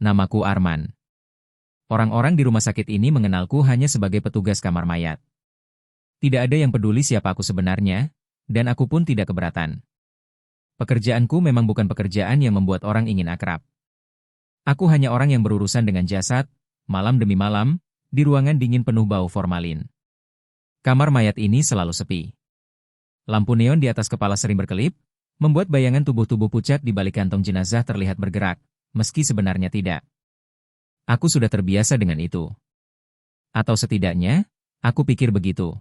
Namaku Arman. Orang-orang di rumah sakit ini mengenalku hanya sebagai petugas kamar mayat. Tidak ada yang peduli siapa aku sebenarnya, dan aku pun tidak keberatan. Pekerjaanku memang bukan pekerjaan yang membuat orang ingin akrab. Aku hanya orang yang berurusan dengan jasad, malam demi malam, di ruangan dingin penuh bau formalin. Kamar mayat ini selalu sepi. Lampu neon di atas kepala sering berkelip, membuat bayangan tubuh-tubuh pucat di balik kantong jenazah terlihat bergerak, meski sebenarnya tidak. Aku sudah terbiasa dengan itu. Atau setidaknya, aku pikir begitu.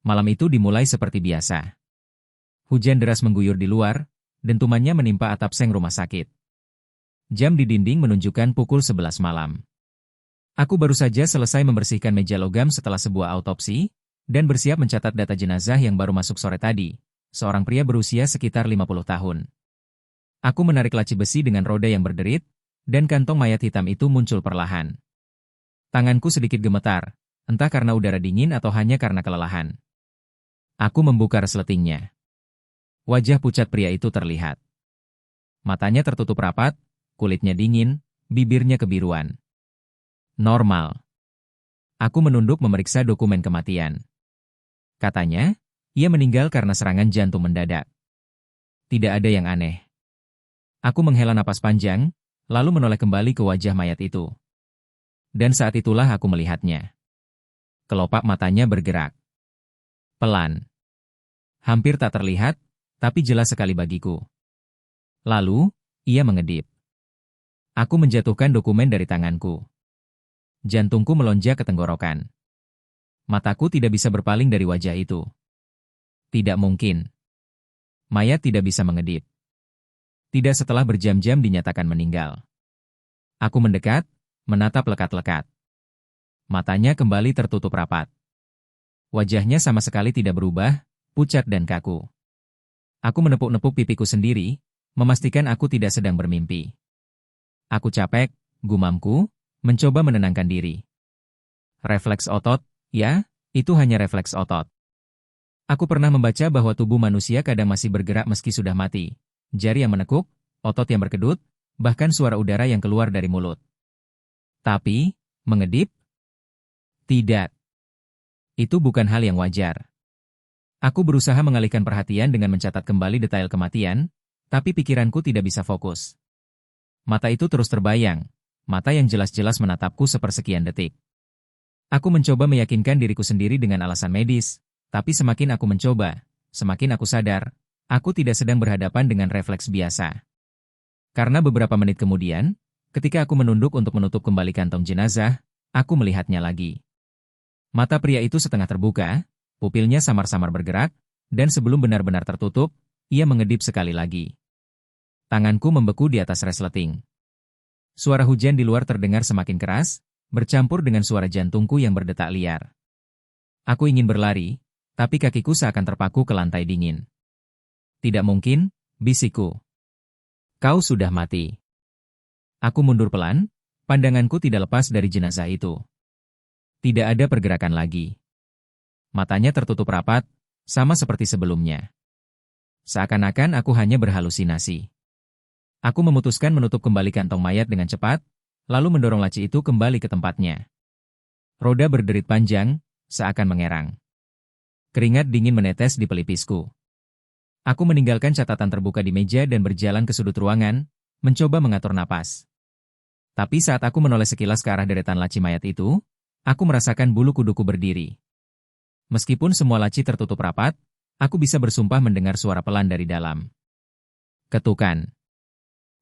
Malam itu dimulai seperti biasa. Hujan deras mengguyur di luar, dentumannya menimpa atap seng rumah sakit. Jam di dinding menunjukkan pukul 11 malam. Aku baru saja selesai membersihkan meja logam setelah sebuah autopsi, dan bersiap mencatat data jenazah yang baru masuk sore tadi, seorang pria berusia sekitar 50 tahun. Aku menarik laci besi dengan roda yang berderit, dan kantong mayat hitam itu muncul perlahan. Tanganku sedikit gemetar, entah karena udara dingin atau hanya karena kelelahan. Aku membuka resletingnya. Wajah pucat pria itu terlihat. Matanya tertutup rapat, kulitnya dingin, bibirnya kebiruan. Normal. Aku menunduk memeriksa dokumen kematian. Katanya, ia meninggal karena serangan jantung mendadak. Tidak ada yang aneh. Aku menghela napas panjang, lalu menoleh kembali ke wajah mayat itu. Dan saat itulah aku melihatnya. Kelopak matanya bergerak. Pelan. Hampir tak terlihat, tapi jelas sekali bagiku. Lalu, ia mengedip. Aku menjatuhkan dokumen dari tanganku. Jantungku melonjak ke tenggorokan. Mataku tidak bisa berpaling dari wajah itu. Tidak mungkin. Mayat tidak bisa mengedip. Tidak setelah berjam-jam dinyatakan meninggal. Aku mendekat, menatap lekat-lekat. Matanya kembali tertutup rapat. Wajahnya sama sekali tidak berubah, pucat dan kaku. Aku menepuk-nepuk pipiku sendiri, memastikan aku tidak sedang bermimpi. Aku capek, gumamku, mencoba menenangkan diri. Refleks otot, ya, itu hanya refleks otot. Aku pernah membaca bahwa tubuh manusia kadang masih bergerak meski sudah mati. Jari yang menekuk, otot yang berkedut, bahkan suara udara yang keluar dari mulut. Tapi, mengedip? Tidak. Itu bukan hal yang wajar. Aku berusaha mengalihkan perhatian dengan mencatat kembali detail kematian, tapi pikiranku tidak bisa fokus. Mata itu terus terbayang, mata yang jelas-jelas menatapku sepersekian detik. Aku mencoba meyakinkan diriku sendiri dengan alasan medis, tapi semakin aku mencoba, semakin aku sadar, aku tidak sedang berhadapan dengan refleks biasa. Karena beberapa menit kemudian, ketika aku menunduk untuk menutup kembali kantong jenazah, aku melihatnya lagi. Mata pria itu setengah terbuka, pupilnya samar-samar bergerak, dan sebelum benar-benar tertutup, ia mengedip sekali lagi. Tanganku membeku di atas resleting. Suara hujan di luar terdengar semakin keras, bercampur dengan suara jantungku yang berdetak liar. Aku ingin berlari, tapi kakiku seakan terpaku ke lantai dingin. Tidak mungkin, bisikku. Kau sudah mati. Aku mundur pelan, pandanganku tidak lepas dari jenazah itu. Tidak ada pergerakan lagi. Matanya tertutup rapat, sama seperti sebelumnya. Seakan-akan aku hanya berhalusinasi. Aku memutuskan menutup kembali kantong mayat dengan cepat, lalu mendorong laci itu kembali ke tempatnya. Roda berderit panjang, seakan mengerang. Keringat dingin menetes di pelipisku. Aku meninggalkan catatan terbuka di meja dan berjalan ke sudut ruangan, mencoba mengatur napas. Tapi saat aku menoleh sekilas ke arah deretan laci mayat itu, aku merasakan bulu kuduku berdiri. Meskipun semua laci tertutup rapat, aku bisa bersumpah mendengar suara pelan dari dalam. Ketukan.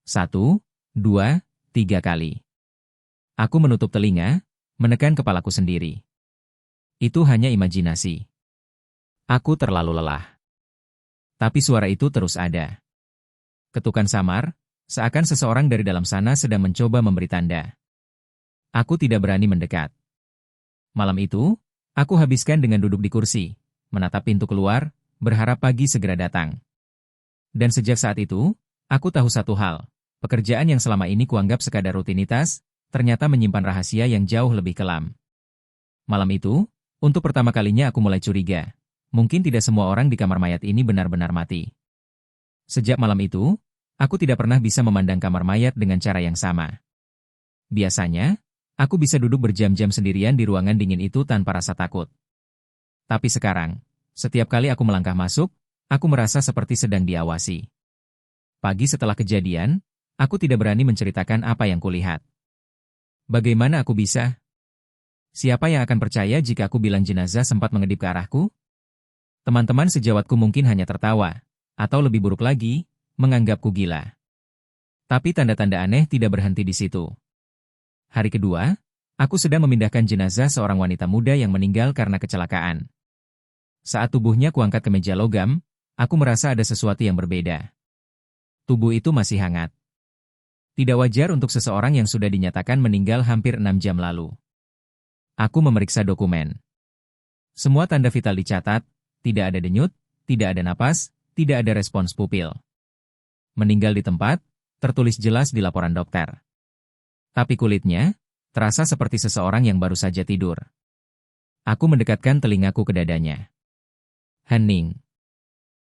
1, 2, 3 kali. Aku menutup telinga, menekan kepalaku sendiri. Itu hanya imajinasi. Aku terlalu lelah. Tapi suara itu terus ada. Ketukan samar, seakan seseorang dari dalam sana sedang mencoba memberi tanda. Aku tidak berani mendekat. Malam itu, aku habiskan dengan duduk di kursi, menatap pintu keluar, berharap pagi segera datang. Dan sejak saat itu, aku tahu satu hal, pekerjaan yang selama ini kuanggap sekadar rutinitas, ternyata menyimpan rahasia yang jauh lebih kelam. Malam itu, untuk pertama kalinya aku mulai curiga. Mungkin tidak semua orang di kamar mayat ini benar-benar mati. Sejak malam itu, aku tidak pernah bisa memandang kamar mayat dengan cara yang sama. Biasanya, aku bisa duduk berjam-jam sendirian di ruangan dingin itu tanpa rasa takut. Tapi sekarang, setiap kali aku melangkah masuk, aku merasa seperti sedang diawasi. Pagi setelah kejadian, aku tidak berani menceritakan apa yang kulihat. Bagaimana aku bisa? Siapa yang akan percaya jika aku bilang jenazah sempat mengedip ke arahku? Teman-teman sejawatku mungkin hanya tertawa, atau lebih buruk lagi, menganggapku gila. Tapi tanda-tanda aneh tidak berhenti di situ. Hari kedua, aku sedang memindahkan jenazah seorang wanita muda yang meninggal karena kecelakaan. Saat tubuhnya kuangkat ke meja logam, aku merasa ada sesuatu yang berbeda. Tubuh itu masih hangat. Tidak wajar untuk seseorang yang sudah dinyatakan meninggal hampir 6 jam lalu. Aku memeriksa dokumen. Semua tanda vital dicatat, tidak ada denyut, tidak ada napas, tidak ada respons pupil. Meninggal di tempat, tertulis jelas di laporan dokter. Tapi kulitnya, terasa seperti seseorang yang baru saja tidur. Aku mendekatkan telingaku ke dadanya. Hening.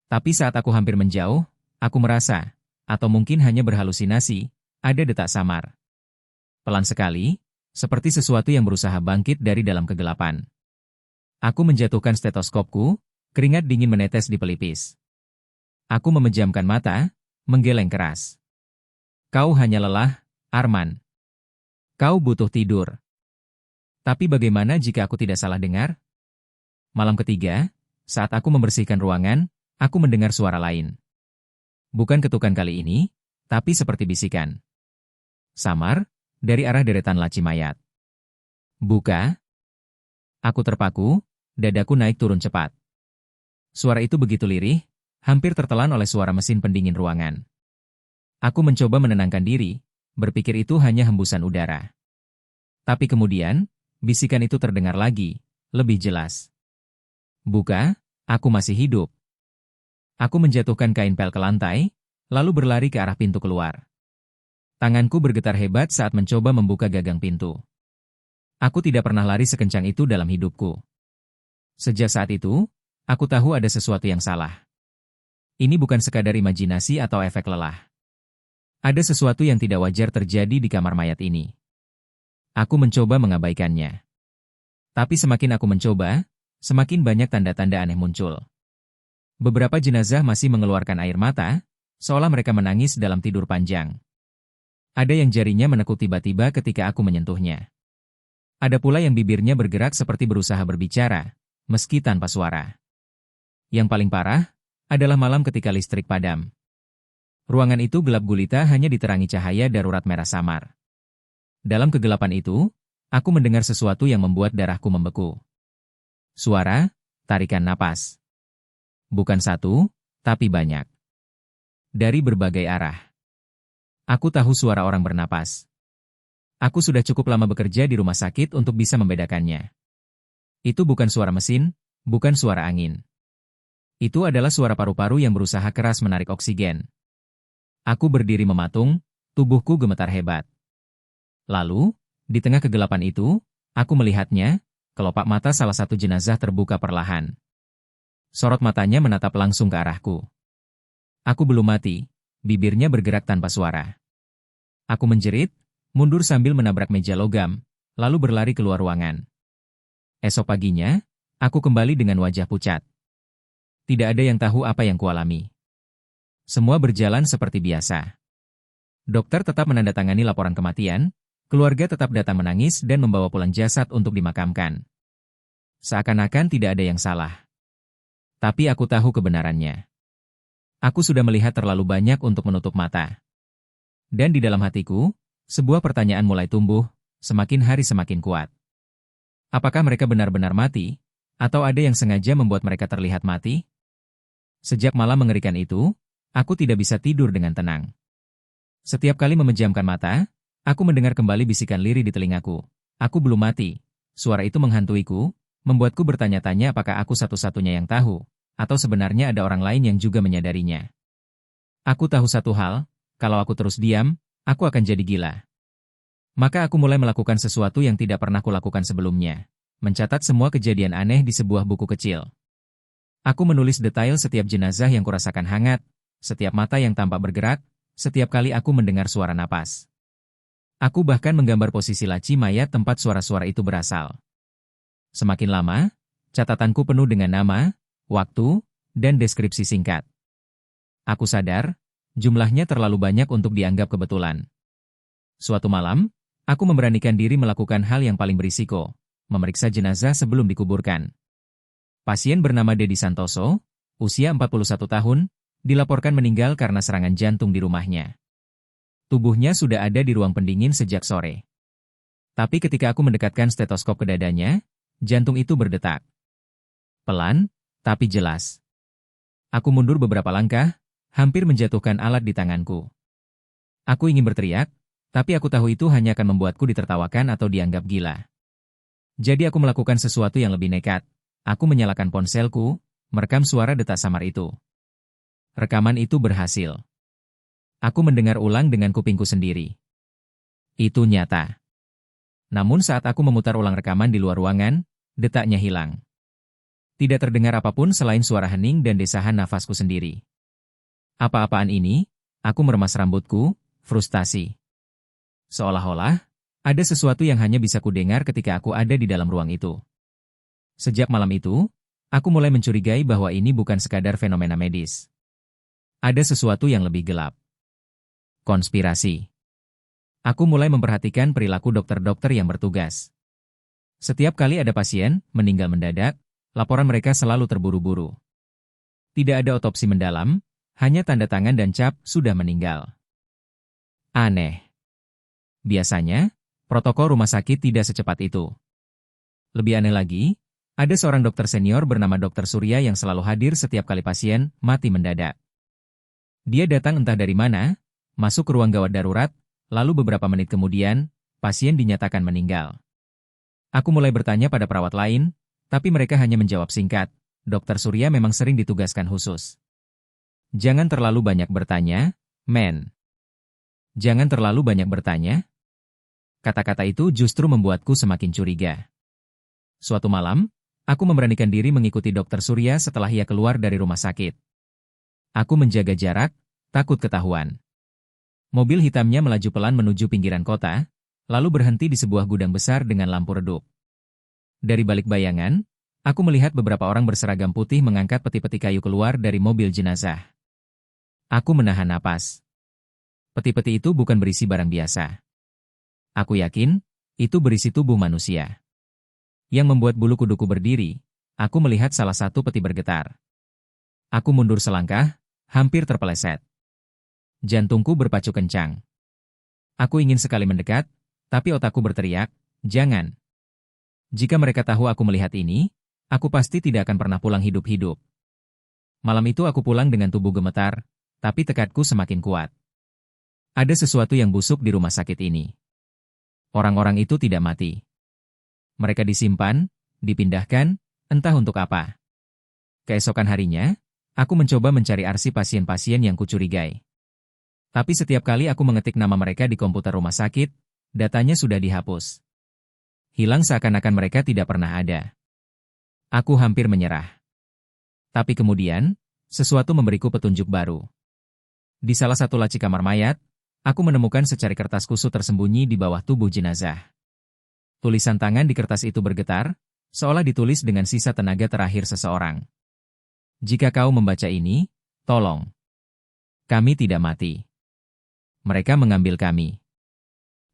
Tapi saat aku hampir menjauh, aku merasa, atau mungkin hanya berhalusinasi, ada detak samar. Pelan sekali, seperti sesuatu yang berusaha bangkit dari dalam kegelapan. Aku menjatuhkan stetoskopku, keringat dingin menetes di pelipis. Aku memejamkan mata, menggeleng keras. Kau hanya lelah, Arman. Kau butuh tidur. Tapi bagaimana jika aku tidak salah dengar? Malam ketiga, saat aku membersihkan ruangan, aku mendengar suara lain. Bukan ketukan kali ini, tapi seperti bisikan. Samar, dari arah deretan laci mayat. Buka. Aku terpaku, dadaku naik turun cepat. Suara itu begitu lirih, hampir tertelan oleh suara mesin pendingin ruangan. Aku mencoba menenangkan diri, berpikir itu hanya hembusan udara. Tapi kemudian, bisikan itu terdengar lagi, lebih jelas. Buka, aku masih hidup. Aku menjatuhkan kain pel ke lantai, lalu berlari ke arah pintu keluar. Tanganku bergetar hebat saat mencoba membuka gagang pintu. Aku tidak pernah lari sekencang itu dalam hidupku. Sejak saat itu, aku tahu ada sesuatu yang salah. Ini bukan sekadar imajinasi atau efek lelah. Ada sesuatu yang tidak wajar terjadi di kamar mayat ini. Aku mencoba mengabaikannya. Tapi semakin aku mencoba, semakin banyak tanda-tanda aneh muncul. Beberapa jenazah masih mengeluarkan air mata, seolah mereka menangis dalam tidur panjang. Ada yang jarinya menekuk tiba-tiba ketika aku menyentuhnya. Ada pula yang bibirnya bergerak seperti berusaha berbicara, meski tanpa suara. Yang paling parah adalah malam ketika listrik padam. Ruangan itu gelap gulita hanya diterangi cahaya darurat merah samar. Dalam kegelapan itu, aku mendengar sesuatu yang membuat darahku membeku. Suara, tarikan napas. Bukan satu, tapi banyak. Dari berbagai arah. Aku tahu suara orang bernapas. Aku sudah cukup lama bekerja di rumah sakit untuk bisa membedakannya. Itu bukan suara mesin, bukan suara angin. Itu adalah suara paru-paru yang berusaha keras menarik oksigen. Aku berdiri mematung, tubuhku gemetar hebat. Lalu, di tengah kegelapan itu, aku melihatnya, kelopak mata salah satu jenazah terbuka perlahan. Sorot matanya menatap langsung ke arahku. Aku belum mati, bibirnya bergerak tanpa suara. Aku menjerit, mundur sambil menabrak meja logam, lalu berlari keluar ruangan. Esok paginya, aku kembali dengan wajah pucat. Tidak ada yang tahu apa yang kualami. Semua berjalan seperti biasa. Dokter tetap menandatangani laporan kematian, keluarga tetap datang menangis dan membawa pulang jasad untuk dimakamkan. Seakan-akan tidak ada yang salah. Tapi aku tahu kebenarannya. Aku sudah melihat terlalu banyak untuk menutup mata. Dan di dalam hatiku, sebuah pertanyaan mulai tumbuh, semakin hari semakin kuat. Apakah mereka benar-benar mati, atau ada yang sengaja membuat mereka terlihat mati? Sejak malam mengerikan itu, aku tidak bisa tidur dengan tenang. Setiap kali memejamkan mata, aku mendengar kembali bisikan lirih di telingaku. Aku belum mati. Suara itu menghantuiku, membuatku bertanya-tanya apakah aku satu-satunya yang tahu, atau sebenarnya ada orang lain yang juga menyadarinya. Aku tahu satu hal, kalau aku terus diam, aku akan jadi gila. Maka aku mulai melakukan sesuatu yang tidak pernah kulakukan sebelumnya. Mencatat semua kejadian aneh di sebuah buku kecil. Aku menulis detail setiap jenazah yang kurasakan hangat, setiap mata yang tampak bergerak, setiap kali aku mendengar suara napas. Aku bahkan menggambar posisi laci mayat tempat suara-suara itu berasal. Semakin lama, catatanku penuh dengan nama, waktu, dan deskripsi singkat. Aku sadar, jumlahnya terlalu banyak untuk dianggap kebetulan. Suatu malam, aku memberanikan diri melakukan hal yang paling berisiko, memeriksa jenazah sebelum dikuburkan. Pasien bernama Dedi Santoso, usia 41 tahun, dilaporkan meninggal karena serangan jantung di rumahnya. Tubuhnya sudah ada di ruang pendingin sejak sore. Tapi ketika aku mendekatkan stetoskop ke dadanya, jantung itu berdetak. Pelan, tapi jelas. Aku mundur beberapa langkah, hampir menjatuhkan alat di tanganku. Aku ingin berteriak, tapi aku tahu itu hanya akan membuatku ditertawakan atau dianggap gila. Jadi aku melakukan sesuatu yang lebih nekat. Aku menyalakan ponselku, merekam suara detak samar itu. Rekaman itu berhasil. Aku mendengar ulang dengan kupingku sendiri. Itu nyata. Namun saat aku memutar ulang rekaman di luar ruangan, detaknya hilang. Tidak terdengar apapun selain suara hening dan desahan nafasku sendiri. Apa-apaan ini? Aku meremas rambutku, frustasi. Seolah-olah, ada sesuatu yang hanya bisa kudengar ketika aku ada di dalam ruang itu. Sejak malam itu, aku mulai mencurigai bahwa ini bukan sekadar fenomena medis. Ada sesuatu yang lebih gelap. Konspirasi. Aku mulai memperhatikan perilaku dokter-dokter yang bertugas. Setiap kali ada pasien meninggal mendadak, laporan mereka selalu terburu-buru. Tidak ada otopsi mendalam, hanya tanda tangan dan cap sudah meninggal. Aneh. Biasanya, protokol rumah sakit tidak secepat itu. Lebih aneh lagi, ada seorang dokter senior bernama Dr. Surya yang selalu hadir setiap kali pasien mati mendadak. Dia datang entah dari mana, masuk ke ruang gawat darurat, lalu beberapa menit kemudian, pasien dinyatakan meninggal. Aku mulai bertanya pada perawat lain, tapi mereka hanya menjawab singkat, Dr. Surya memang sering ditugaskan khusus. Jangan terlalu banyak bertanya, men. Jangan terlalu banyak bertanya. Kata-kata itu justru membuatku semakin curiga. Suatu malam, aku memberanikan diri mengikuti Dr. Surya setelah ia keluar dari rumah sakit. Aku menjaga jarak, takut ketahuan. Mobil hitamnya melaju pelan menuju pinggiran kota, lalu berhenti di sebuah gudang besar dengan lampu redup. Dari balik bayangan, aku melihat beberapa orang berseragam putih mengangkat peti-peti kayu keluar dari mobil jenazah. Aku menahan napas. Peti-peti itu bukan berisi barang biasa. Aku yakin, itu berisi tubuh manusia. Yang membuat bulu kuduku berdiri, aku melihat salah satu peti bergetar. Aku mundur selangkah, hampir terpeleset. Jantungku berpacu kencang. Aku ingin sekali mendekat, tapi otakku berteriak, jangan. Jika mereka tahu aku melihat ini, aku pasti tidak akan pernah pulang hidup-hidup. Malam itu aku pulang dengan tubuh gemetar, tapi tekadku semakin kuat. Ada sesuatu yang busuk di rumah sakit ini. Orang-orang itu tidak mati. Mereka disimpan, dipindahkan, entah untuk apa. Keesokan harinya, aku mencoba mencari arsip pasien-pasien yang kucurigai. Tapi setiap kali aku mengetik nama mereka di komputer rumah sakit, datanya sudah dihapus. Hilang seakan-akan mereka tidak pernah ada. Aku hampir menyerah. Tapi kemudian, sesuatu memberiku petunjuk baru. Di salah satu laci kamar mayat, aku menemukan secari kertas kusut tersembunyi di bawah tubuh jenazah. Tulisan tangan di kertas itu bergetar, seolah ditulis dengan sisa tenaga terakhir seseorang. Jika kau membaca ini, tolong. Kami tidak mati. Mereka mengambil kami.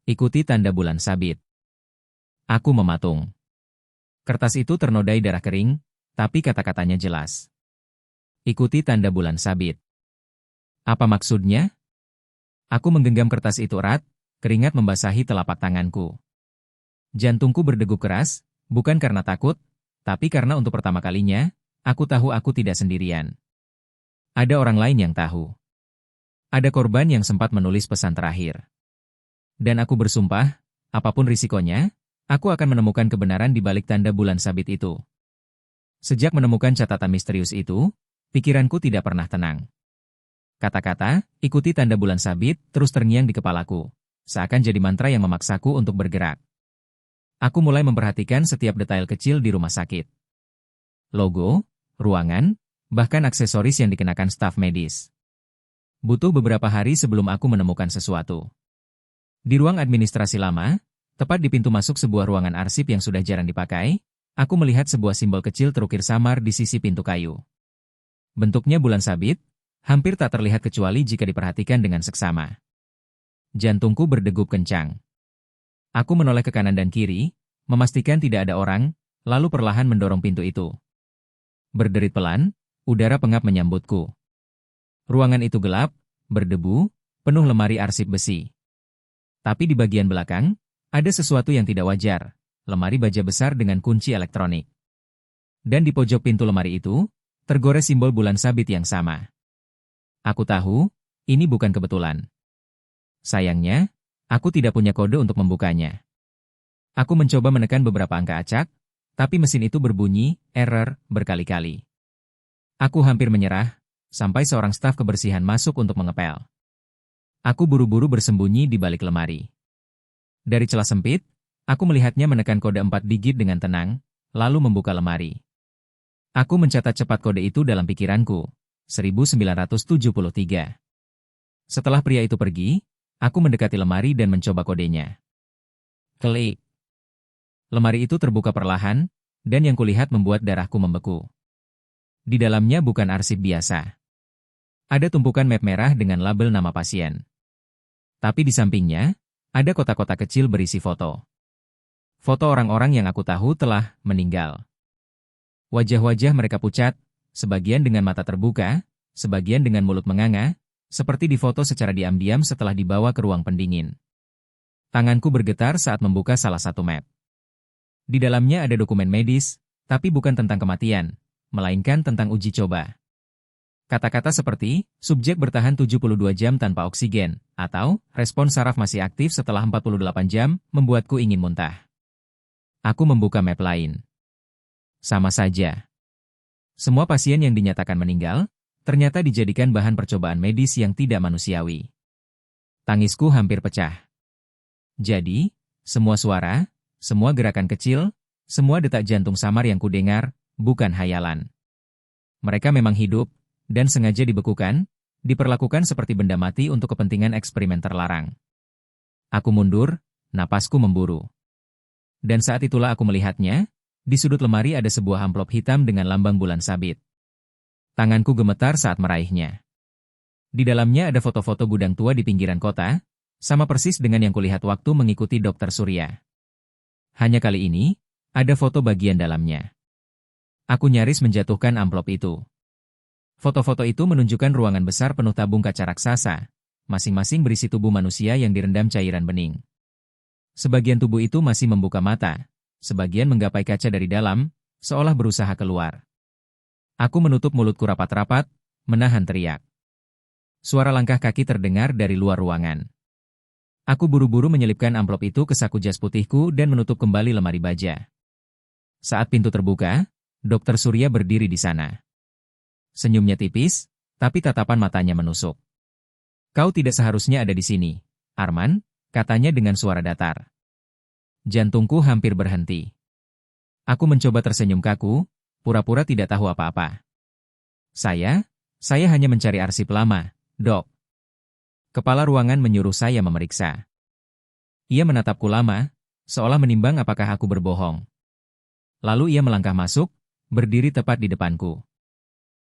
Ikuti tanda bulan sabit. Aku mematung. Kertas itu ternodai darah kering, tapi kata-katanya jelas. Ikuti tanda bulan sabit. Apa maksudnya? Aku menggenggam kertas itu erat, keringat membasahi telapak tanganku. Jantungku berdegup keras, bukan karena takut, tapi karena untuk pertama kalinya, aku tahu aku tidak sendirian. Ada orang lain yang tahu. Ada korban yang sempat menulis pesan terakhir. Dan aku bersumpah, apapun risikonya, aku akan menemukan kebenaran di balik tanda bulan sabit itu. Sejak menemukan catatan misterius itu, pikiranku tidak pernah tenang. Kata-kata, ikuti tanda bulan sabit, terus terngiang di kepalaku, seakan jadi mantra yang memaksaku untuk bergerak. Aku mulai memperhatikan setiap detail kecil di rumah sakit. Logo, ruangan, bahkan aksesoris yang dikenakan staf medis. Butuh beberapa hari sebelum aku menemukan sesuatu. Di ruang administrasi lama, tepat di pintu masuk sebuah ruangan arsip yang sudah jarang dipakai, aku melihat sebuah simbol kecil terukir samar di sisi pintu kayu. Bentuknya bulan sabit, hampir tak terlihat kecuali jika diperhatikan dengan seksama. Jantungku berdegup kencang. Aku menoleh ke kanan dan kiri, memastikan tidak ada orang, lalu perlahan mendorong pintu itu. Berderit pelan, udara pengap menyambutku. Ruangan itu gelap, berdebu, penuh lemari arsip besi. Tapi di bagian belakang, ada sesuatu yang tidak wajar, lemari baja besar dengan kunci elektronik. Dan di pojok pintu lemari itu, tergores simbol bulan sabit yang sama. Aku tahu, ini bukan kebetulan. Sayangnya, aku tidak punya kode untuk membukanya. Aku mencoba menekan beberapa angka acak, tapi mesin itu berbunyi, error, berkali-kali. Aku hampir menyerah, sampai seorang staf kebersihan masuk untuk mengepel. Aku buru-buru bersembunyi di balik lemari. Dari celah sempit, aku melihatnya menekan kode 4 digit dengan tenang, lalu membuka lemari. Aku mencatat cepat kode itu dalam pikiranku, 1973. Setelah pria itu pergi, aku mendekati lemari dan mencoba kodenya. Klik. Lemari itu terbuka perlahan, dan yang kulihat membuat darahku membeku. Di dalamnya bukan arsip biasa. Ada tumpukan map merah dengan label nama pasien. Tapi di sampingnya, ada kotak-kotak kecil berisi foto. Foto orang-orang yang aku tahu telah meninggal. Wajah-wajah mereka pucat, sebagian dengan mata terbuka, sebagian dengan mulut menganga, seperti difoto secara diam-diam setelah dibawa ke ruang pendingin. Tanganku bergetar saat membuka salah satu map. Di dalamnya ada dokumen medis, tapi bukan tentang kematian, melainkan tentang uji coba. Kata-kata seperti, subjek bertahan 72 jam tanpa oksigen, atau, respon saraf masih aktif setelah 48 jam, membuatku ingin muntah. Aku membuka map lain. Sama saja. Semua pasien yang dinyatakan meninggal, ternyata dijadikan bahan percobaan medis yang tidak manusiawi. Tangisku hampir pecah. Jadi, semua suara, semua gerakan kecil, semua detak jantung samar yang kudengar, bukan hayalan. Mereka memang hidup, dan sengaja dibekukan, diperlakukan seperti benda mati untuk kepentingan eksperimen terlarang. Aku mundur, napasku memburu. Dan saat itulah aku melihatnya, di sudut lemari ada sebuah amplop hitam dengan lambang bulan sabit. Tanganku gemetar saat meraihnya. Di dalamnya ada foto-foto gudang tua di pinggiran kota, sama persis dengan yang kulihat waktu mengikuti Dr. Surya. Hanya kali ini, ada foto bagian dalamnya. Aku nyaris menjatuhkan amplop itu. Foto-foto itu menunjukkan ruangan besar penuh tabung kaca raksasa, masing-masing berisi tubuh manusia yang direndam cairan bening. Sebagian tubuh itu masih membuka mata, sebagian menggapai kaca dari dalam, seolah berusaha keluar. Aku menutup mulutku rapat-rapat, menahan teriak. Suara langkah kaki terdengar dari luar ruangan. Aku buru-buru menyelipkan amplop itu ke saku jas putihku dan menutup kembali lemari baja. Saat pintu terbuka, Dr. Surya berdiri di sana. Senyumnya tipis, tapi tatapan matanya menusuk. Kau tidak seharusnya ada di sini, Arman, katanya dengan suara datar. Jantungku hampir berhenti. Aku mencoba tersenyum kaku, pura-pura tidak tahu apa-apa. Saya hanya mencari arsip lama, Dok. Kepala ruangan menyuruh saya memeriksa. Ia menatapku lama, seolah menimbang apakah aku berbohong. Lalu ia melangkah masuk, berdiri tepat di depanku.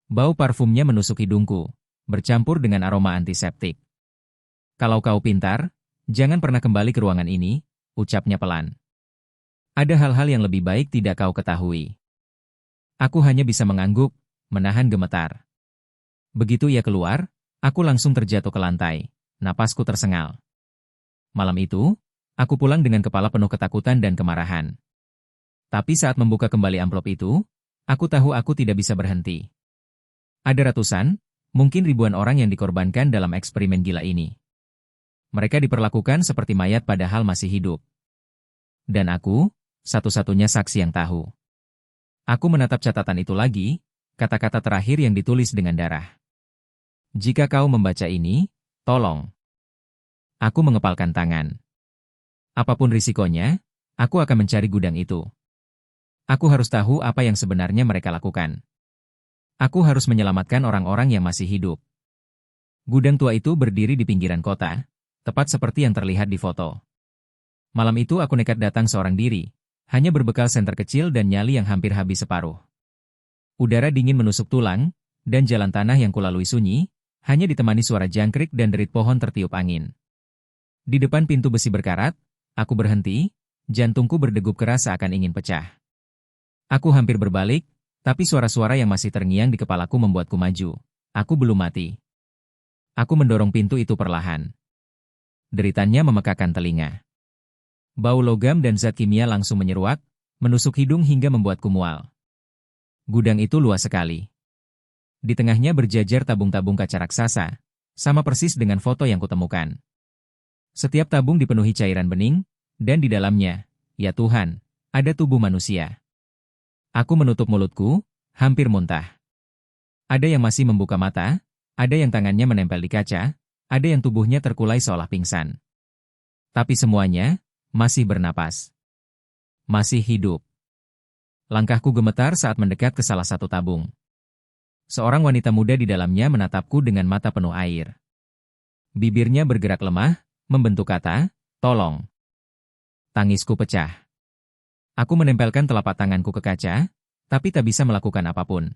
Bau parfumnya menusuk hidungku, bercampur dengan aroma antiseptik. Kalau kau pintar, jangan pernah kembali ke ruangan ini, ucapnya pelan. Ada hal-hal yang lebih baik tidak kau ketahui. Aku hanya bisa mengangguk, menahan gemetar. Begitu ia keluar, aku langsung terjatuh ke lantai, napasku tersengal. Malam itu, aku pulang dengan kepala penuh ketakutan dan kemarahan. Tapi saat membuka kembali amplop itu, aku tahu aku tidak bisa berhenti. Ada ratusan, mungkin ribuan orang yang dikorbankan dalam eksperimen gila ini. Mereka diperlakukan seperti mayat padahal masih hidup. Dan aku, satu-satunya saksi yang tahu. Aku menatap catatan itu lagi, kata-kata terakhir yang ditulis dengan darah. Jika kau membaca ini, tolong. Aku mengepalkan tangan. Apapun risikonya, aku akan mencari gudang itu. Aku harus tahu apa yang sebenarnya mereka lakukan. Aku harus menyelamatkan orang-orang yang masih hidup. Gudang tua itu berdiri di pinggiran kota, tepat seperti yang terlihat di foto. Malam itu aku nekat datang seorang diri, hanya berbekal senter kecil dan nyali yang hampir habis separuh. Udara dingin menusuk tulang, dan jalan tanah yang kulalui sunyi, hanya ditemani suara jangkrik dan derit pohon tertiup angin. Di depan pintu besi berkarat, aku berhenti, jantungku berdegup keras seakan ingin pecah. Aku hampir berbalik, tapi suara-suara yang masih terngiang di kepalaku membuatku maju. Aku belum mati. Aku mendorong pintu itu perlahan. Deritannya memekakan telinga. Bau logam dan zat kimia langsung menyeruak, menusuk hidung hingga membuatku mual. Gudang itu luas sekali. Di tengahnya berjajar tabung-tabung kaca raksasa, sama persis dengan foto yang kutemukan. Setiap tabung dipenuhi cairan bening, dan di dalamnya, ya Tuhan, ada tubuh manusia. Aku menutup mulutku, hampir muntah. Ada yang masih membuka mata, ada yang tangannya menempel di kaca, ada yang tubuhnya terkulai seolah pingsan. Tapi semuanya masih bernapas. Masih hidup. Langkahku gemetar saat mendekat ke salah satu tabung. Seorang wanita muda di dalamnya menatapku dengan mata penuh air. Bibirnya bergerak lemah, membentuk kata, "Tolong." Tangisku pecah. Aku menempelkan telapak tanganku ke kaca, tapi tak bisa melakukan apapun.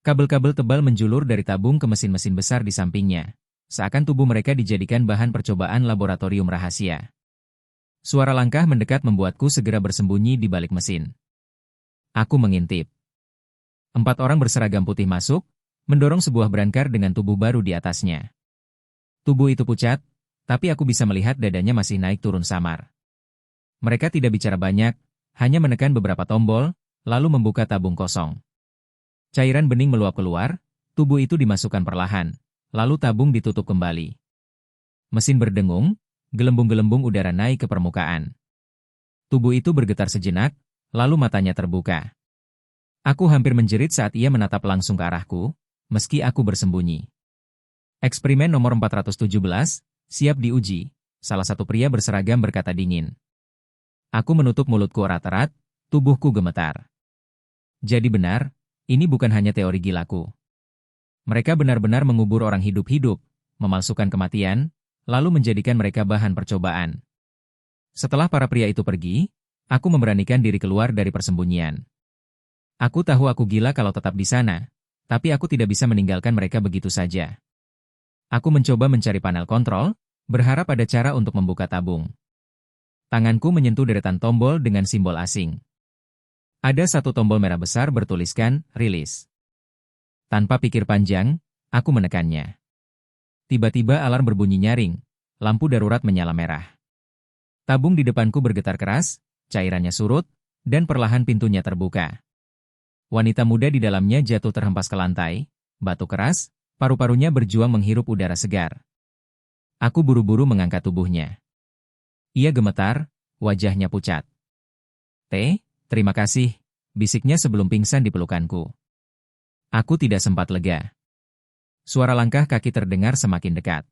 Kabel-kabel tebal menjulur dari tabung ke mesin-mesin besar di sampingnya, seakan tubuh mereka dijadikan bahan percobaan laboratorium rahasia. Suara langkah mendekat membuatku segera bersembunyi di balik mesin. Aku mengintip. 4 orang berseragam putih masuk, mendorong sebuah berangkar dengan tubuh baru di atasnya. Tubuh itu pucat, tapi aku bisa melihat dadanya masih naik turun samar. Mereka tidak bicara banyak, hanya menekan beberapa tombol, lalu membuka tabung kosong. Cairan bening meluap keluar, tubuh itu dimasukkan perlahan, lalu tabung ditutup kembali. Mesin berdengung, gelembung-gelembung udara naik ke permukaan. Tubuh itu bergetar sejenak, lalu matanya terbuka. Aku hampir menjerit saat ia menatap langsung ke arahku, meski aku bersembunyi. Eksperimen nomor 417, siap diuji, salah satu pria berseragam berkata dingin. Aku menutup mulutku erat-erat, tubuhku gemetar. Jadi benar, ini bukan hanya teori gilaku. Mereka benar-benar mengubur orang hidup-hidup, memalsukan kematian, lalu menjadikan mereka bahan percobaan. Setelah para pria itu pergi, aku memberanikan diri keluar dari persembunyian. Aku tahu aku gila kalau tetap di sana, tapi aku tidak bisa meninggalkan mereka begitu saja. Aku mencoba mencari panel kontrol, berharap ada cara untuk membuka tabung. Tanganku menyentuh deretan tombol dengan simbol asing. Ada satu tombol merah besar bertuliskan, rilis. Tanpa pikir panjang, aku menekannya. Tiba-tiba alarm berbunyi nyaring, lampu darurat menyala merah. Tabung di depanku bergetar keras, cairannya surut, dan perlahan pintunya terbuka. Wanita muda di dalamnya jatuh terhempas ke lantai, batuk keras, paru-parunya berjuang menghirup udara segar. Aku buru-buru mengangkat tubuhnya. Ia gemetar, wajahnya pucat. Terima kasih, bisiknya sebelum pingsan di pelukanku. Aku tidak sempat lega. Suara langkah kaki terdengar semakin dekat.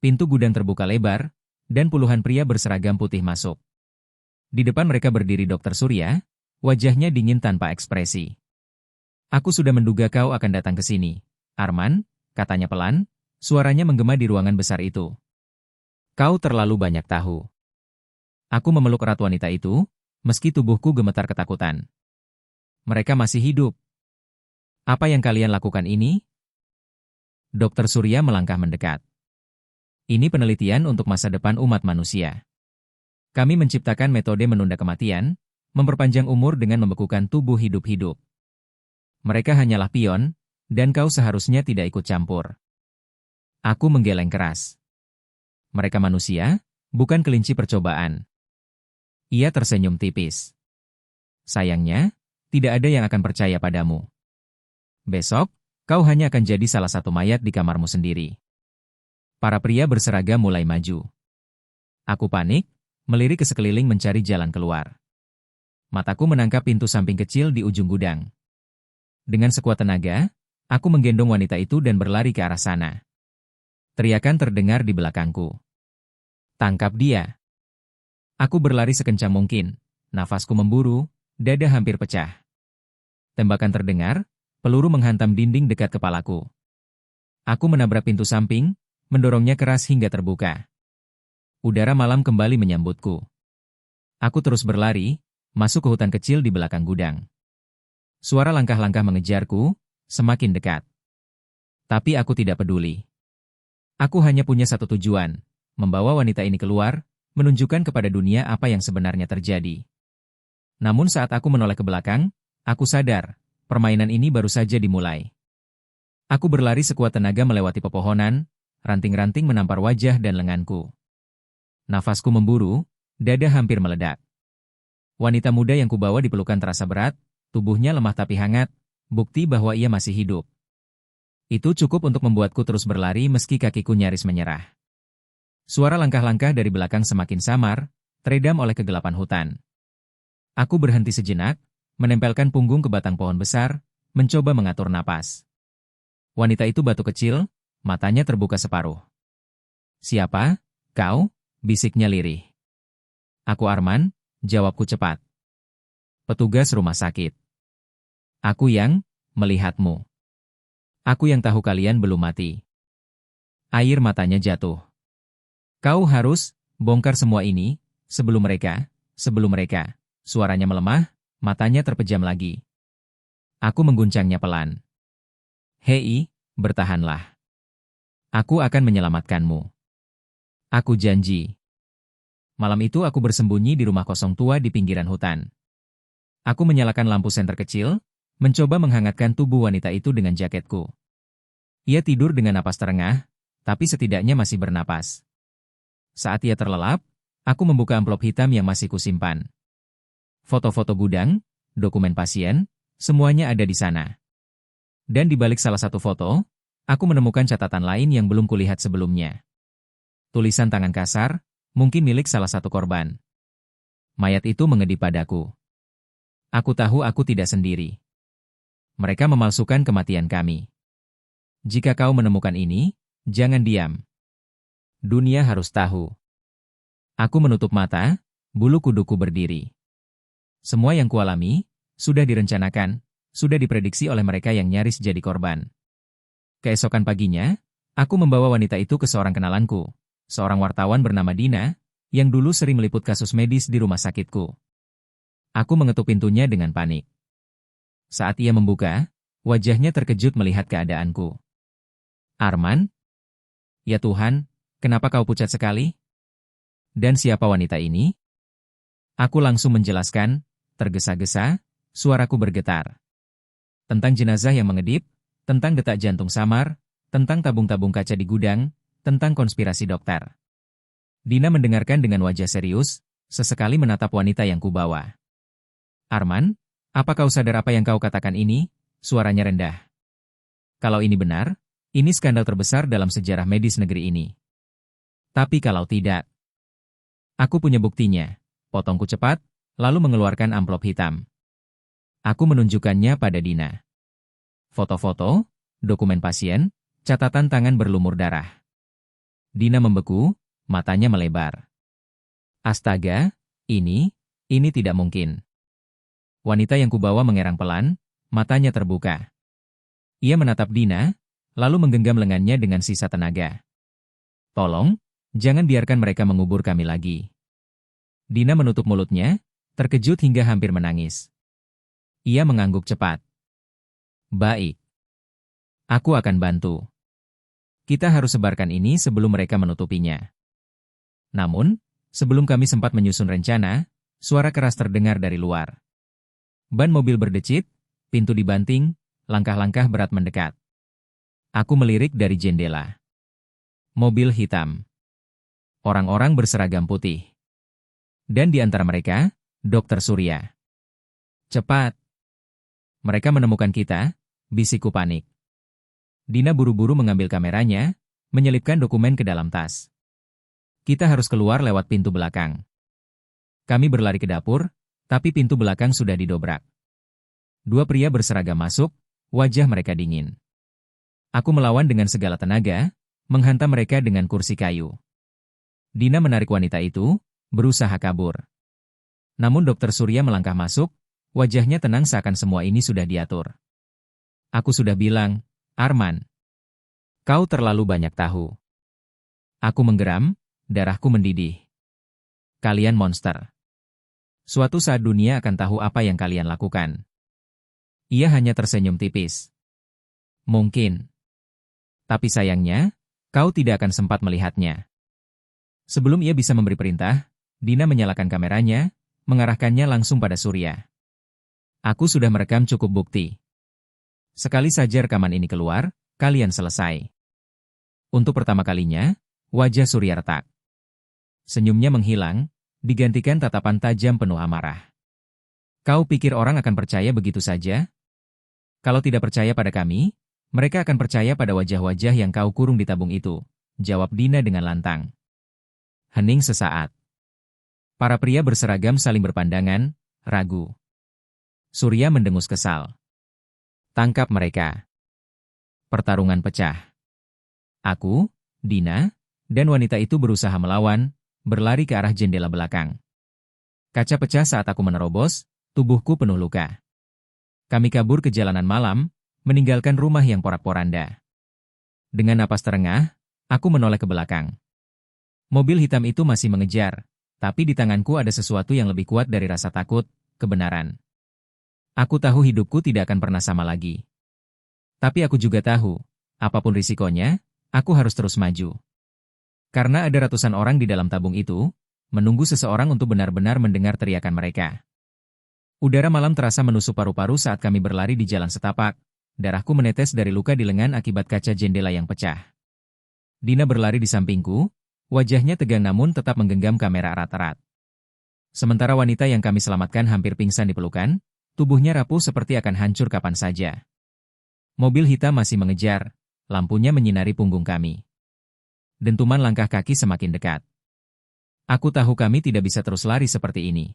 Pintu gudang terbuka lebar, dan puluhan pria berseragam putih masuk. Di depan mereka berdiri Dr. Surya, wajahnya dingin tanpa ekspresi. Aku sudah menduga kau akan datang ke sini, Arman, katanya pelan, suaranya menggema di ruangan besar itu. Kau terlalu banyak tahu. Aku memeluk erat wanita itu, meski tubuhku gemetar ketakutan. Mereka masih hidup. Apa yang kalian lakukan ini? Dr. Surya melangkah mendekat. Ini penelitian untuk masa depan umat manusia. Kami menciptakan metode menunda kematian, memperpanjang umur dengan membekukan tubuh hidup-hidup. Mereka hanyalah pion, dan kau seharusnya tidak ikut campur. Aku menggeleng keras. Mereka manusia, bukan kelinci percobaan. Ia tersenyum tipis. Sayangnya, tidak ada yang akan percaya padamu. Besok, kau hanya akan jadi salah satu mayat di kamarmu sendiri. Para pria berseragam mulai maju. Aku panik, melirik ke sekeliling mencari jalan keluar. Mataku menangkap pintu samping kecil di ujung gudang. Dengan sekuat tenaga, aku menggendong wanita itu dan berlari ke arah sana. Teriakan terdengar di belakangku. Tangkap dia. Aku berlari sekencang mungkin, nafasku memburu, dada hampir pecah. Tembakan terdengar, peluru menghantam dinding dekat kepalaku. Aku menabrak pintu samping, mendorongnya keras hingga terbuka. Udara malam kembali menyambutku. Aku terus berlari, masuk ke hutan kecil di belakang gudang. Suara langkah-langkah mengejarku, semakin dekat. Tapi aku tidak peduli. Aku hanya punya satu tujuan, membawa wanita ini keluar, menunjukkan kepada dunia apa yang sebenarnya terjadi. Namun saat aku menoleh ke belakang, aku sadar, permainan ini baru saja dimulai. Aku berlari sekuat tenaga melewati pepohonan, ranting-ranting menampar wajah dan lenganku. Nafasku memburu, dada hampir meledak. Wanita muda yang kubawa di pelukan terasa berat, tubuhnya lemah tapi hangat, bukti bahwa ia masih hidup. Itu cukup untuk membuatku terus berlari meski kakiku nyaris menyerah. Suara langkah-langkah dari belakang semakin samar, teredam oleh kegelapan hutan. Aku berhenti sejenak, menempelkan punggung ke batang pohon besar, mencoba mengatur napas. Wanita itu batu kecil, matanya terbuka separuh. "Siapa? Kau?" bisiknya lirih. "Aku Arman," jawabku cepat. "Petugas rumah sakit. Aku yang melihatmu. Aku yang tahu kalian belum mati." Air matanya jatuh. "Kau harus bongkar semua ini, sebelum mereka. Suaranya melemah, matanya terpejam lagi. Aku mengguncangnya pelan. "Hei, bertahanlah. Aku akan menyelamatkanmu. Aku janji." Malam itu aku bersembunyi di rumah kosong tua di pinggiran hutan. Aku menyalakan lampu senter kecil, mencoba menghangatkan tubuh wanita itu dengan jaketku. Ia tidur dengan napas terengah, tapi setidaknya masih bernapas. Saat ia terlelap, aku membuka amplop hitam yang masih kusimpan. Foto-foto gudang, dokumen pasien, semuanya ada di sana. Dan di balik salah satu foto, aku menemukan catatan lain yang belum kulihat sebelumnya. Tulisan tangan kasar, mungkin milik salah satu korban. Mayat itu mengedip padaku. Aku tahu aku tidak sendiri. Mereka memalsukan kematian kami. Jika kau menemukan ini, jangan diam. Dunia harus tahu. Aku menutup mata, bulu kuduku berdiri. Semua yang kualami, sudah direncanakan, sudah diprediksi oleh mereka yang nyaris jadi korban. Keesokan paginya, aku membawa wanita itu ke seorang kenalanku, seorang wartawan bernama Dina, yang dulu sering meliput kasus medis di rumah sakitku. Aku mengetuk pintunya dengan panik. Saat ia membuka, wajahnya terkejut melihat keadaanku. "Arman? Ya Tuhan, kenapa kau pucat sekali? Dan siapa wanita ini?" Aku langsung menjelaskan, tergesa-gesa, suaraku bergetar. Tentang jenazah yang mengedip, tentang detak jantung samar, tentang tabung-tabung kaca di gudang, tentang konspirasi dokter. Dina mendengarkan dengan wajah serius, sesekali menatap wanita yang kubawa. "Arman, apa kau sadar apa yang kau katakan ini?" Suaranya rendah. "Kalau ini benar, ini skandal terbesar dalam sejarah medis negeri ini. Tapi kalau tidak, aku punya buktinya," potongku cepat, lalu mengeluarkan amplop hitam. Aku menunjukkannya pada Dina. Foto-foto, dokumen pasien, catatan tangan berlumur darah. Dina membeku, matanya melebar. "Astaga, ini tidak mungkin." Wanita yang kubawa mengerang pelan, matanya terbuka. Ia menatap Dina, lalu menggenggam lengannya dengan sisa tenaga. "Tolong, jangan biarkan mereka mengubur kami lagi." Dina menutup mulutnya, terkejut hingga hampir menangis. Ia mengangguk cepat. "Baik. Aku akan bantu. Kita harus sebarkan ini sebelum mereka menutupinya." Namun, sebelum kami sempat menyusun rencana, suara keras terdengar dari luar. Ban mobil berdecit, pintu dibanting, langkah-langkah berat mendekat. Aku melirik dari jendela. Mobil hitam. Orang-orang berseragam putih. Dan di antara mereka, Dokter Surya. "Cepat. Mereka menemukan kita," bisikku panik. Dina buru-buru mengambil kameranya, menyelipkan dokumen ke dalam tas. "Kita harus keluar lewat pintu belakang." Kami berlari ke dapur, tapi pintu belakang sudah didobrak. Dua pria berseragam masuk, wajah mereka dingin. Aku melawan dengan segala tenaga, menghantam mereka dengan kursi kayu. Dina menarik wanita itu, berusaha kabur. Namun Dokter Surya melangkah masuk, wajahnya tenang seakan semua ini sudah diatur. "Aku sudah bilang, Arman. Kau terlalu banyak tahu." Aku menggeram, Darahku mendidih. Kalian monster. Suatu saat dunia akan tahu apa yang kalian lakukan. Ia hanya tersenyum tipis. Mungkin. Tapi sayangnya, kau tidak akan sempat melihatnya. Sebelum ia bisa memberi perintah, Dina menyalakan kameranya, mengarahkannya langsung pada Surya. Aku sudah merekam cukup bukti. Sekali saja rekaman ini keluar, kalian selesai. Untuk pertama kalinya, wajah Surya retak. Senyumnya menghilang, digantikan tatapan tajam penuh amarah. Kau pikir orang akan percaya begitu saja? Kalau tidak percaya pada kami, mereka akan percaya pada wajah-wajah yang kau kurung di tabung itu, jawab Dina dengan lantang. Hening sesaat. Para pria berseragam saling berpandangan, ragu. Surya mendengus kesal. Tangkap mereka. Pertarungan pecah. Aku, Dina, dan wanita itu berusaha melawan, berlari ke arah jendela belakang. Kaca pecah saat aku menerobos, tubuhku penuh luka. Kami kabur ke jalanan malam, meninggalkan rumah yang porak-poranda. Dengan napas terengah, aku menoleh ke belakang. Mobil hitam itu masih mengejar, tapi di tanganku ada sesuatu yang lebih kuat dari rasa takut, kebenaran. Aku tahu hidupku tidak akan pernah sama lagi. Tapi aku juga tahu, apapun risikonya, aku harus terus maju. Karena ada ratusan orang di dalam tabung itu, menunggu seseorang untuk benar-benar mendengar teriakan mereka. Udara malam terasa menusuk paru-paru saat kami berlari di jalan setapak, darahku menetes dari luka di lengan akibat kaca jendela yang pecah. Dina berlari di sampingku, wajahnya tegang namun tetap menggenggam kamera erat-erat. Sementara wanita yang kami selamatkan hampir pingsan di pelukan, tubuhnya rapuh seperti akan hancur kapan saja. Mobil hitam masih mengejar, lampunya menyinari punggung kami. Dentuman langkah kaki semakin dekat. Aku tahu kami tidak bisa terus lari seperti ini.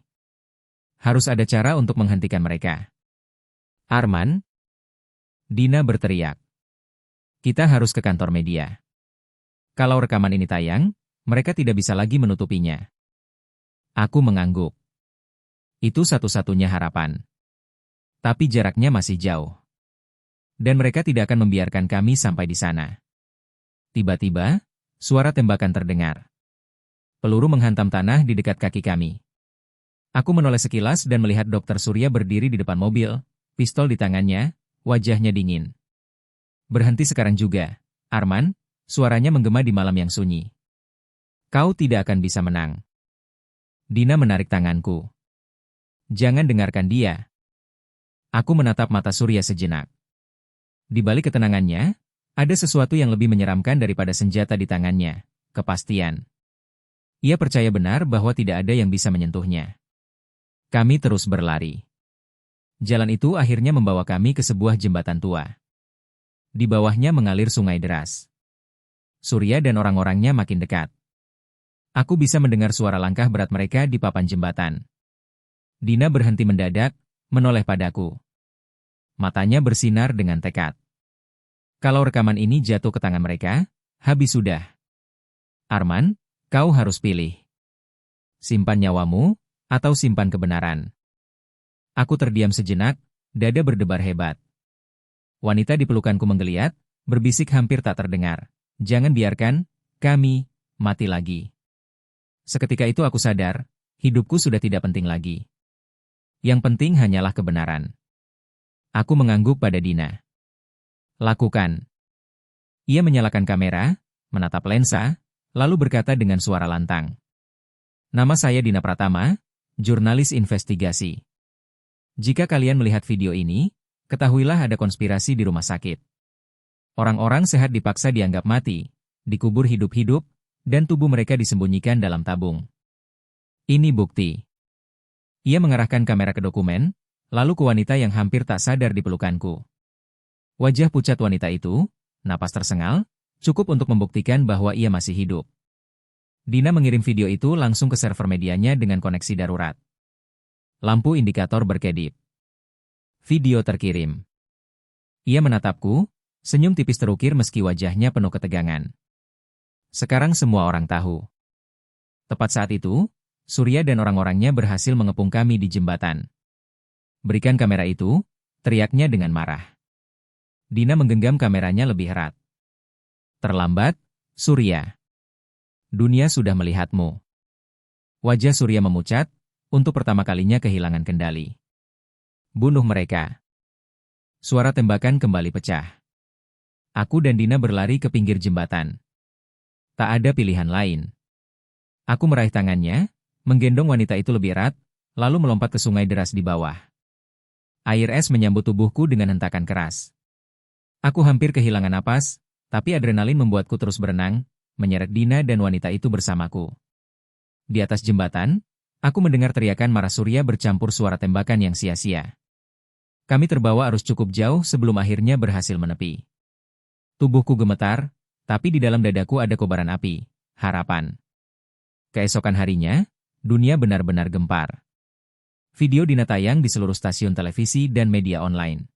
Harus ada cara untuk menghentikan mereka. Arman? Dina berteriak. Kita harus ke kantor media. Kalau rekaman ini tayang, mereka tidak bisa lagi menutupinya. Aku mengangguk. Itu satu-satunya harapan. Tapi jaraknya masih jauh. Dan mereka tidak akan membiarkan kami sampai di sana. Tiba-tiba, suara tembakan terdengar. Peluru menghantam tanah di dekat kaki kami. Aku menoleh sekilas dan melihat Dr. Surya berdiri di depan mobil, pistol di tangannya, wajahnya dingin. Berhenti sekarang juga, Arman, suaranya menggema di malam yang sunyi. Kau tidak akan bisa menang. Dina menarik tanganku. Jangan dengarkan dia. Aku menatap mata Surya sejenak. Di balik ketenangannya, ada sesuatu yang lebih menyeramkan daripada senjata di tangannya, kepastian. Ia percaya benar bahwa tidak ada yang bisa menyentuhnya. Kami terus berlari. Jalan itu akhirnya membawa kami ke sebuah jembatan tua. Di bawahnya mengalir sungai deras. Surya dan orang-orangnya makin dekat. Aku bisa mendengar suara langkah berat mereka di papan jembatan. Dina berhenti mendadak, menoleh padaku. Matanya bersinar dengan tekad. Kalau rekaman ini jatuh ke tangan mereka, habis sudah. Arman, kau harus pilih. Simpan nyawamu, atau simpan kebenaran. Aku terdiam sejenak, dada berdebar hebat. Wanita di pelukanku menggeliat, berbisik hampir tak terdengar. Jangan biarkan kami mati lagi. Seketika itu aku sadar, hidupku sudah tidak penting lagi. Yang penting hanyalah kebenaran. Aku mengangguk pada Dina. Lakukan. Ia menyalakan kamera, menatap lensa, lalu berkata dengan suara lantang. Nama saya Dina Pratama, jurnalis investigasi. Jika kalian melihat video ini, ketahuilah ada konspirasi di rumah sakit. Orang-orang sehat dipaksa dianggap mati, dikubur hidup-hidup, dan tubuh mereka disembunyikan dalam tabung. Ini bukti. Ia mengarahkan kamera ke dokumen, lalu ke wanita yang hampir tak sadar di pelukanku. Wajah pucat wanita itu, napas tersengal, cukup untuk membuktikan bahwa ia masih hidup. Dina mengirim video itu langsung ke server medianya dengan koneksi darurat. Lampu indikator berkedip. Video terkirim. Ia menatapku, senyum tipis terukir meski wajahnya penuh ketegangan. Sekarang semua orang tahu. Tepat saat itu, Surya dan orang-orangnya berhasil mengepung kami di jembatan. Berikan kamera itu, teriaknya dengan marah. Dina menggenggam kameranya lebih erat. Terlambat, Surya. Dunia sudah melihatmu. Wajah Surya memucat, untuk pertama kalinya kehilangan kendali. Bunuh mereka. Suara tembakan kembali pecah. Aku dan Dina berlari ke pinggir jembatan. Tak ada pilihan lain. Aku meraih tangannya, menggendong wanita itu lebih erat, lalu melompat ke sungai deras di bawah. Air es menyambut tubuhku dengan hentakan keras. Aku hampir kehilangan napas, tapi adrenalin membuatku terus berenang, menyeret Dina dan wanita itu bersamaku. Di atas jembatan, aku mendengar teriakan marah Surya bercampur suara tembakan yang sia-sia. Kami terbawa arus cukup jauh sebelum akhirnya berhasil menepi. Tubuhku gemetar, tapi di dalam dadaku ada kobaran api, harapan. Keesokan harinya, dunia benar-benar gempar. Video Dina tayang di seluruh stasiun televisi dan media online.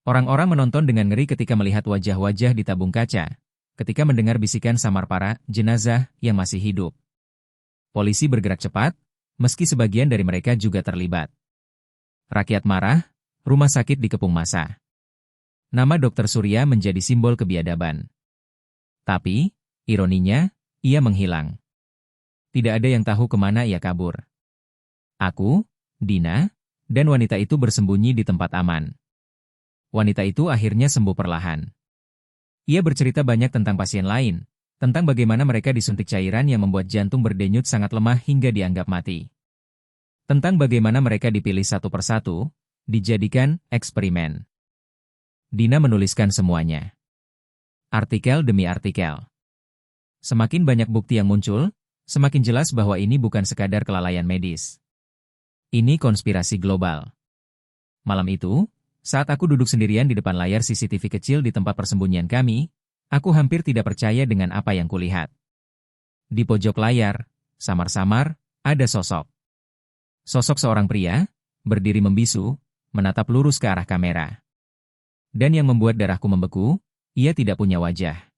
Orang-orang menonton dengan ngeri ketika melihat wajah-wajah di tabung kaca, ketika mendengar bisikan samar para jenazah yang masih hidup. Polisi bergerak cepat, meski sebagian dari mereka juga terlibat. Rakyat marah, rumah sakit dikepung massa. Nama Dr. Surya menjadi simbol kebiadaban. Tapi, ironinya, ia menghilang. Tidak ada yang tahu kemana ia kabur. Aku, Dina, dan wanita itu bersembunyi di tempat aman. Wanita itu akhirnya sembuh perlahan. Ia bercerita banyak tentang pasien lain, tentang bagaimana mereka disuntik cairan yang membuat jantung berdenyut sangat lemah hingga dianggap mati. Tentang bagaimana mereka dipilih satu persatu, dijadikan eksperimen. Dina menuliskan semuanya. Artikel demi artikel. Semakin banyak bukti yang muncul, semakin jelas bahwa ini bukan sekadar kelalaian medis. Ini konspirasi global. Malam itu, saat aku duduk sendirian di depan layar CCTV kecil di tempat persembunyian kami, aku hampir tidak percaya dengan apa yang kulihat. Di pojok layar, samar-samar, ada sosok. Sosok seorang pria, berdiri membisu, menatap lurus ke arah kamera. Dan yang membuat darahku membeku, ia tidak punya wajah.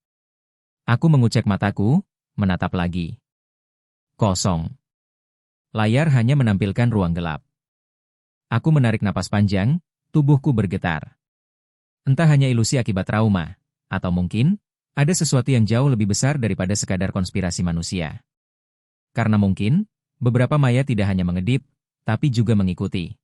Aku mengucek mataku, menatap lagi. Kosong. Layar hanya menampilkan ruang gelap. Aku menarik napas panjang, tubuhku bergetar. Entah hanya ilusi akibat trauma, atau mungkin, ada sesuatu yang jauh lebih besar daripada sekadar konspirasi manusia. Karena mungkin, beberapa mayat tidak hanya mengedip, tapi juga mengikuti.